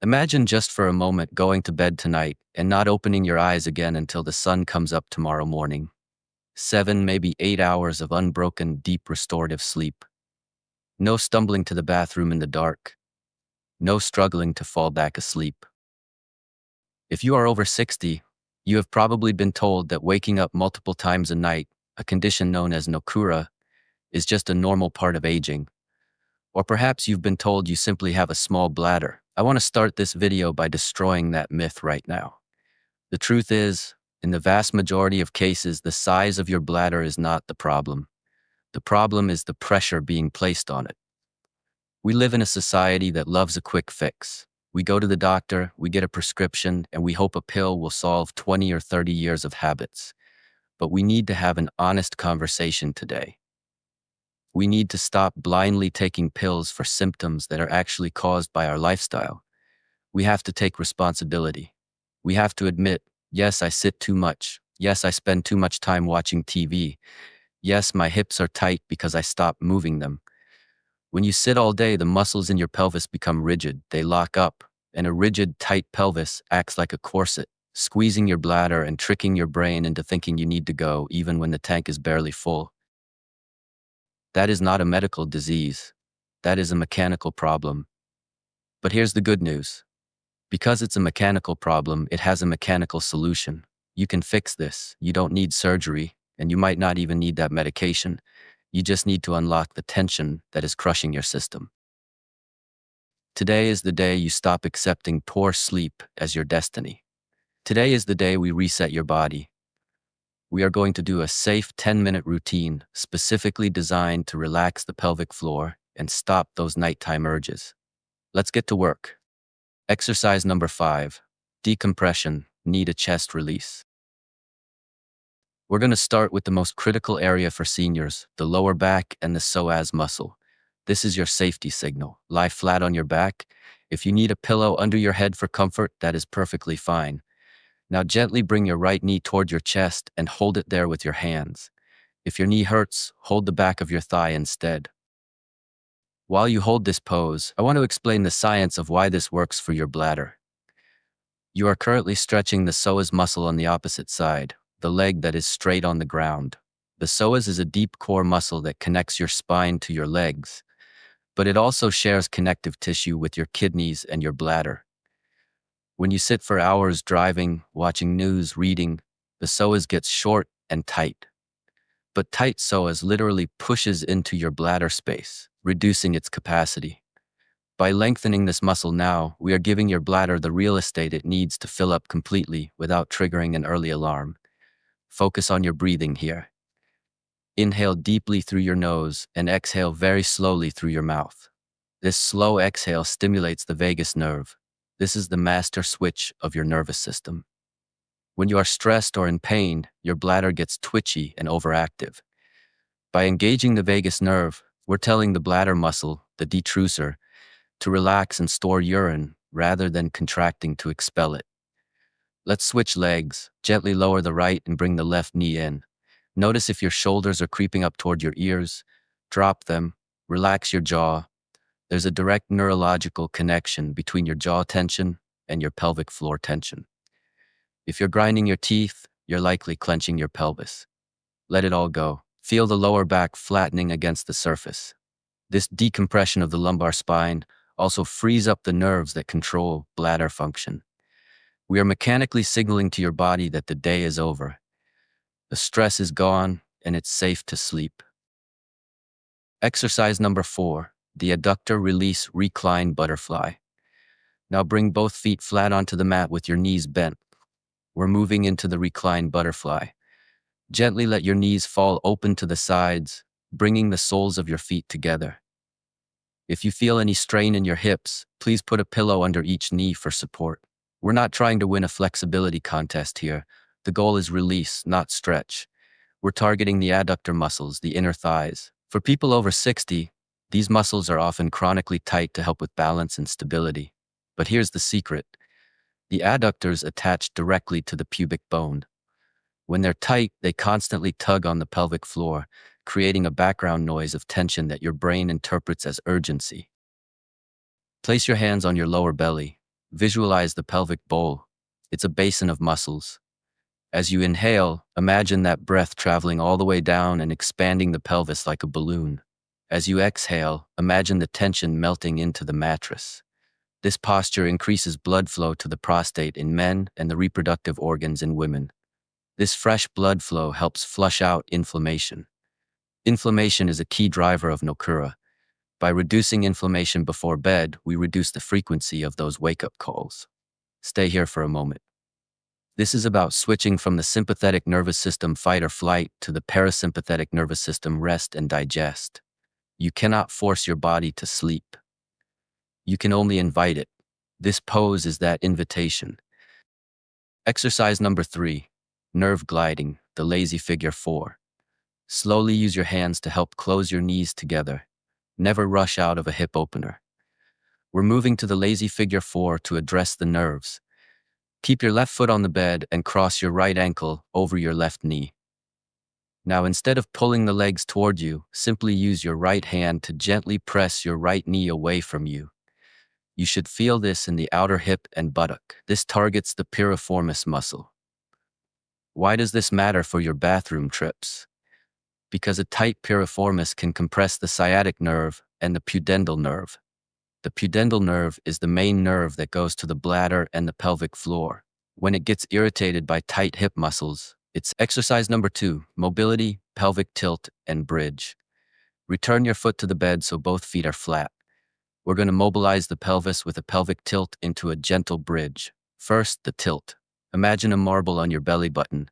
Imagine just for a moment going to bed tonight and not opening your eyes again until the sun comes up tomorrow morning. 7, maybe 8 hours of unbroken, deep restorative sleep. No stumbling to the bathroom in the dark. No struggling to fall back asleep. If you are over 60, you have probably been told that waking up multiple times a night, a condition known as nokura, is just a normal part of aging. Or perhaps you've been told you simply have a small bladder. I want to start this video by destroying that myth right now. The truth is, in the vast majority of cases, the size of your bladder is not the problem. The problem is the pressure being placed on it. We live in a society that loves a quick fix. We go to the doctor, we get a prescription, and we hope a pill will solve 20 or 30 years of habits. But we need to have an honest conversation today. We need to stop blindly taking pills for symptoms that are actually caused by our lifestyle. We have to take responsibility. We have to admit, yes, I sit too much. Yes, I spend too much time watching TV. Yes, my hips are tight because I stopped moving them. When you sit all day, the muscles in your pelvis become rigid. They lock up, and a rigid, tight pelvis acts like a corset, squeezing your bladder and tricking your brain into thinking you need to go even when the tank is barely full. That is not a medical disease. That is a mechanical problem. But here's the good news. Because it's a mechanical problem, it has a mechanical solution. You can fix this. You don't need surgery, and you might not even need that medication. You just need to unlock the tension that is crushing your system. Today is the day you stop accepting poor sleep as your destiny. Today is the day we reset your body. We are going to do a safe 10-minute routine specifically designed to relax the pelvic floor and stop those nighttime urges. Let's get to work. Exercise number 5, decompression, need a chest release. We're going to start with the most critical area for seniors, the lower back and the psoas muscle. This is your safety signal. Lie flat on your back. If you need a pillow under your head for comfort, that is perfectly fine. Now gently bring your right knee toward your chest and hold it there with your hands. If your knee hurts, hold the back of your thigh instead. While you hold this pose, I want to explain the science of why this works for your bladder. You are currently stretching the psoas muscle on the opposite side, the leg that is straight on the ground. The psoas is a deep core muscle that connects your spine to your legs, but it also shares connective tissue with your kidneys and your bladder. When you sit for hours driving, watching news, reading, the psoas gets short and tight. But tight psoas literally pushes into your bladder space, reducing its capacity. By lengthening this muscle now, we are giving your bladder the real estate it needs to fill up completely without triggering an early alarm. Focus on your breathing here. Inhale deeply through your nose and exhale very slowly through your mouth. This slow exhale stimulates the vagus nerve. This is the master switch of your nervous system. When you are stressed or in pain, your bladder gets twitchy and overactive. By engaging the vagus nerve, we're telling the bladder muscle, the detrusor, to relax and store urine rather than contracting to expel it. Let's switch legs. Gently lower the right and bring the left knee in. Notice if your shoulders are creeping up toward your ears. Drop them. Relax your jaw. There's a direct neurological connection between your jaw tension and your pelvic floor tension. If you're grinding your teeth, you're likely clenching your pelvis. Let it all go. Feel the lower back flattening against the surface. This decompression of the lumbar spine also frees up the nerves that control bladder function. We are mechanically signaling to your body that the day is over. The stress is gone, and it's safe to sleep. Exercise number 4, the adductor release recline butterfly. Now bring both feet flat onto the mat with your knees bent. We're moving into the recline butterfly. Gently let your knees fall open to the sides, bringing the soles of your feet together. If you feel any strain in your hips, please put a pillow under each knee for support. We're not trying to win a flexibility contest here. The goal is release, not stretch. We're targeting the adductor muscles, the inner thighs. For people over 60, these muscles are often chronically tight to help with balance and stability. But here's the secret. The adductors attach directly to the pubic bone. When they're tight, they constantly tug on the pelvic floor, creating a background noise of tension that your brain interprets as urgency. Place your hands on your lower belly. Visualize the pelvic bowl. It's a basin of muscles. As you inhale, imagine that breath traveling all the way down and expanding the pelvis like a balloon. As you exhale, imagine the tension melting into the mattress. This posture increases blood flow to the prostate in men and the reproductive organs in women. This fresh blood flow helps flush out inflammation. Inflammation is a key driver of nocura. By reducing inflammation before bed, we reduce the frequency of those wake-up calls. Stay here for a moment. This is about switching from the sympathetic nervous system fight or flight to the parasympathetic nervous system rest and digest. You cannot force your body to sleep. You can only invite it. This pose is that invitation. Exercise number 3, nerve gliding, the lazy figure 4. Slowly use your hands to help close your knees together. Never rush out of a hip opener. We're moving to the lazy figure 4 to address the nerves. Keep your left foot on the bed and cross your right ankle over your left knee. Now, instead of pulling the legs toward you, simply use your right hand to gently press your right knee away from you. You should feel this in the outer hip and buttock. This targets the piriformis muscle. Why does this matter for your bathroom trips? Because a tight piriformis can compress the sciatic nerve and the pudendal nerve. The pudendal nerve is the main nerve that goes to the bladder and the pelvic floor. When it gets irritated by tight hip muscles, it's exercise number 2, mobility, pelvic tilt, and bridge. Return your foot to the bed so both feet are flat. We're going to mobilize the pelvis with a pelvic tilt into a gentle bridge. First, the tilt. Imagine a marble on your belly button.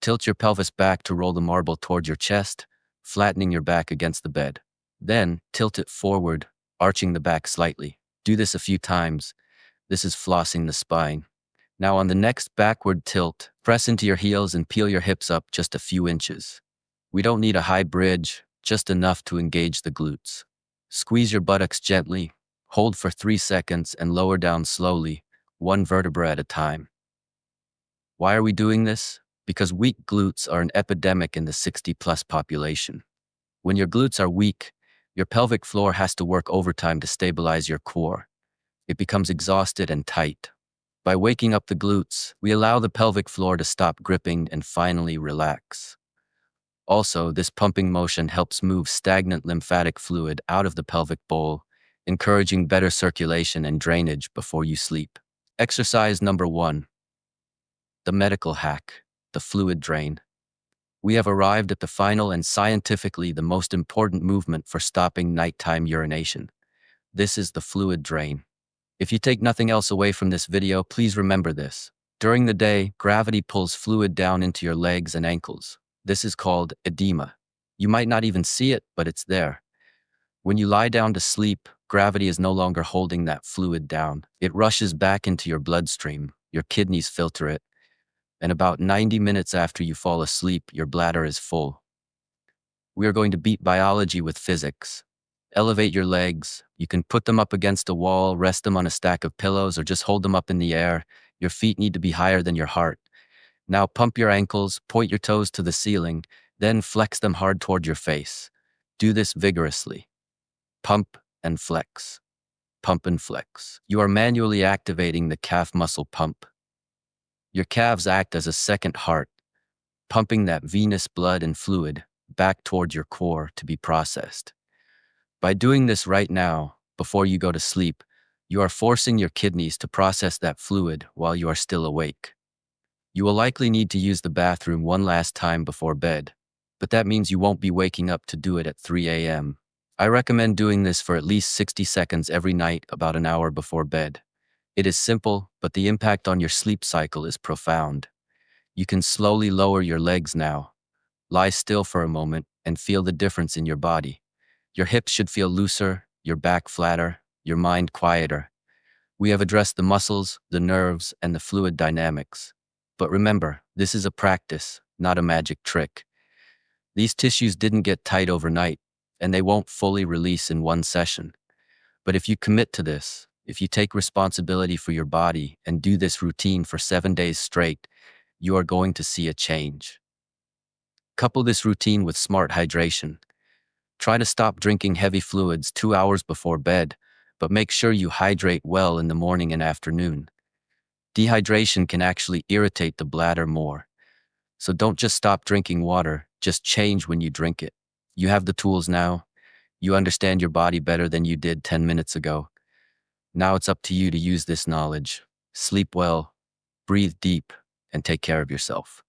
Tilt your pelvis back to roll the marble toward your chest, flattening your back against the bed. Then, tilt it forward, arching the back slightly. Do this a few times. This is flossing the spine. Now on the next backward tilt, press into your heels and peel your hips up just a few inches. We don't need a high bridge, just enough to engage the glutes. Squeeze your buttocks gently, hold for 3 seconds and lower down slowly, one vertebra at a time. Why are we doing this? Because weak glutes are an epidemic in the 60-plus population. When your glutes are weak, your pelvic floor has to work overtime to stabilize your core. It becomes exhausted and tight. By waking up the glutes, we allow the pelvic floor to stop gripping and finally relax. Also, this pumping motion helps move stagnant lymphatic fluid out of the pelvic bowl, encouraging better circulation and drainage before you sleep. Exercise number 1. The medical hack, the fluid drain. We have arrived at the final and scientifically the most important movement for stopping nighttime urination. This is the fluid drain. If you take nothing else away from this video, please remember this. During the day, gravity pulls fluid down into your legs and ankles. This is called edema. You might not even see it, but it's there. When you lie down to sleep, gravity is no longer holding that fluid down. It rushes back into your bloodstream. Your kidneys filter it. And about 90 minutes after you fall asleep, your bladder is full. We are going to beat biology with physics. Elevate your legs. You can put them up against a wall, rest them on a stack of pillows, or just hold them up in the air. Your feet need to be higher than your heart. Now pump your ankles, point your toes to the ceiling, then flex them hard toward your face. Do this vigorously. Pump and flex. Pump and flex. You are manually activating the calf muscle pump. Your calves act as a second heart, pumping that venous blood and fluid back toward your core to be processed. By doing this right now, before you go to sleep, you are forcing your kidneys to process that fluid while you are still awake. You will likely need to use the bathroom one last time before bed, but that means you won't be waking up to do it at 3 a.m. I recommend doing this for at least 60 seconds every night, about an hour before bed. It is simple, but the impact on your sleep cycle is profound. You can slowly lower your legs now. Lie still for a moment and feel the difference in your body. Your hips should feel looser, your back flatter, your mind quieter. We have addressed the muscles, the nerves, and the fluid dynamics. But remember, this is a practice, not a magic trick. These tissues didn't get tight overnight, and they won't fully release in one session. But if you commit to this, if you take responsibility for your body and do this routine for 7 days straight, you are going to see a change. Couple this routine with smart hydration. Try to stop drinking heavy fluids 2 hours before bed, but make sure you hydrate well in the morning and afternoon. Dehydration can actually irritate the bladder more. So don't just stop drinking water, just change when you drink it. You have the tools now. You understand your body better than you did 10 minutes ago. Now it's up to you to use this knowledge. Sleep well, breathe deep, and take care of yourself.